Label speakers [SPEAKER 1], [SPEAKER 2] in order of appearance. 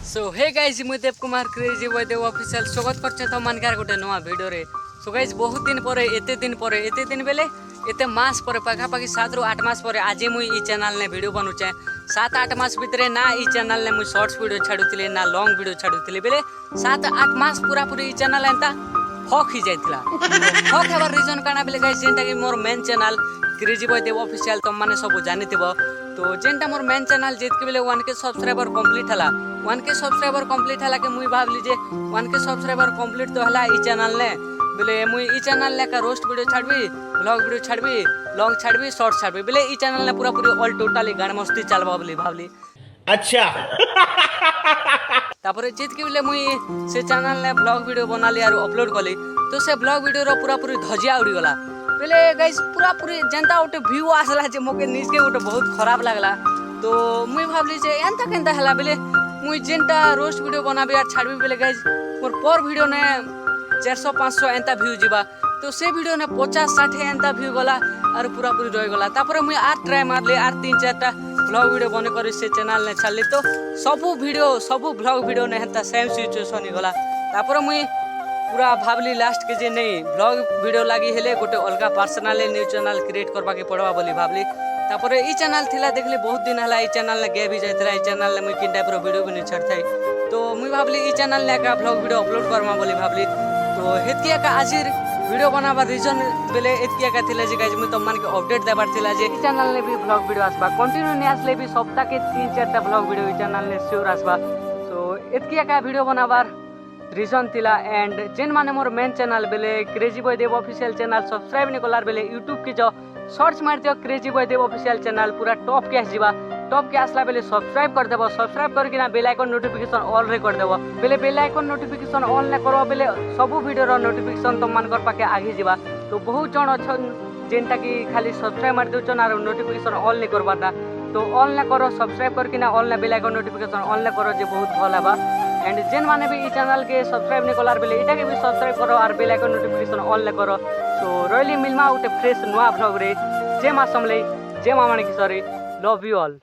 [SPEAKER 1] सो hey guys मुई Dev Kumar crazy boy देव official स्वागत करछे तो मानकार गोटे नवा वीडियो रे। सो गाइस बहुत दिन पर एते दिन बेले एते मास पर पाखापाखि 7 रु 8 मास पर आज मुई ई चैनल ने वीडियो बनुचे। 7-8 मास भितरे ना ई चैनल ने मुई शॉर्ट्स वीडियो छाडुतिले ना लॉन्ग वीडियो छाडुतिले बेले 7-8 मास पूरा पूरी ई चैनल एंता हक ही जाइतिला। हक हेबार रीजन काना बेले गाइस जेंटा कि मोर मेन चैनल क्रेजी बॉय देव ऑफिशियल तुम माने सब जानिथिबो। तो जेंटा मोर मेन चैनल जेतके बेले 1K सब्सक्राइबर कंप्लीट हला 1K सब्सक्राइबर कंप्लीट हला के मुई भाबली जे 1K सब्सक्राइबर कंप्लीट तो हला ई चैनल ने बेले मुई ई चैनल ने का रोस्ट वीडियो छाड़बी ब्लॉग वीडियो छाड़बी लॉन्ग छाड़बी शॉर्ट छाड़बी बेले ई चैनल ने पूरा पूरी ऑल टोटली गान मस्ती चलबा बोली भाबली।
[SPEAKER 2] अच्छा
[SPEAKER 1] तापर जेतके बेले मुई से चैनल ने ब्लॉग वीडियो बनाली और अपलोड कली तो से ब्लॉग वीडियो रो पूरा पूरी धजिया उड़ी गला। बेले गाइस पूरा पूरी जनता उठे व्यू आसला जे मोके निजके उठे बहुत खराब लागला। तो मुई भाबली जे एंता केंता हला बेले मुई जेंटा रोस्ट वीडियो बनाबी और छाड़बी बेले गाइस मोर पर वीडियो ने 400-500 एंता व्यू जीवा तो से वीडियो ने 50-60 एंता व्यू गला और पूरा पूरी रह गला। तापर मुई आर ट्राई मारली आर 3-4टा ब्लॉग वीडियो बने करी से चैनल ने छाड़ली तो सबू ब्लॉग वीडियो ने हेंता सेम सिचुएशन ही गला। तापर मुई पूरा भाबली लास्ट के जे नहीं ब्लॉग वीडियो लागी हेले गोटे अलगा पर्सनल न्यूज चैनल क्रिएट करबा के पड़वा बोली भाबली। तापर ई चैनल थिला देखली बहुत दिन हला ई चैनल ने गे भी जाइतरा ई चैनल ने मुई किन टाइप रो वीडियो भी नहीं छाड़थाई तो मुई भाबली ई चैनल ने का ब्लॉग वीडियो अपलोड करमा बोली भाबली। तो हेतकिया का आजिर वीडियो बनाबा रीजन बेले एतकिया का थिला जे गाइस मुई तो मन के अपडेट देबार थिला जे ई चैनल ने भी ब्लॉग वीडियो आसबा कंटिन्यू ने आसले भी सप्ताह के 3-4टा ब्लॉग वीडियो ई चैनल ने श्योर आसबा। सो एतकिया का वीडियो बनाबार रीजन थिला एंड जेन माने मोर मेन चैनल बेले क्रेजी बॉय देव ऑफिशियल चैनल सब्सक्राइब नहीं कलार बेले यूट्यूब की जो सर्च मार दियो क्रेजी बॉय देव ऑफिशियल चैनल पूरा टॉप के आसीबा टॉप के आसला बेले सब्सक्राइब कर देबो सब्सक्राइब करके ना बेल आइकन नोटिफिकेशन ऑल रे कर देबो बेले बेल आइकन नोटिफिकेशन ऑन ने करबो बेले सब वीडियो रो नोटिफिकेशन तुम मान कर पाके आगे जीवा। तो बहुत जण अछन जेंटा कि खाली सब्सक्राइब मार देउछन और नोटिफिकेशन ऑल नहीं करबाता तो ऑन ने करो सब्सक्राइब करके ना ऑन ने बेल आइकन नोटिफिकेशन ऑन ने करो जे बहुत भल बा। एंड जेन माने भी ई चैनल के सब्सक्राइब नहीं कलार बेले इटा के भी सब्सक्राइब करो और बेल आइकन नोटिफिकेशन ऑन ले करो। सो रोयली मिलमा उटे फ्रेश नुआ ब्लॉग रे जे मा समले जे मा माने की सॉरी लव यू ऑल।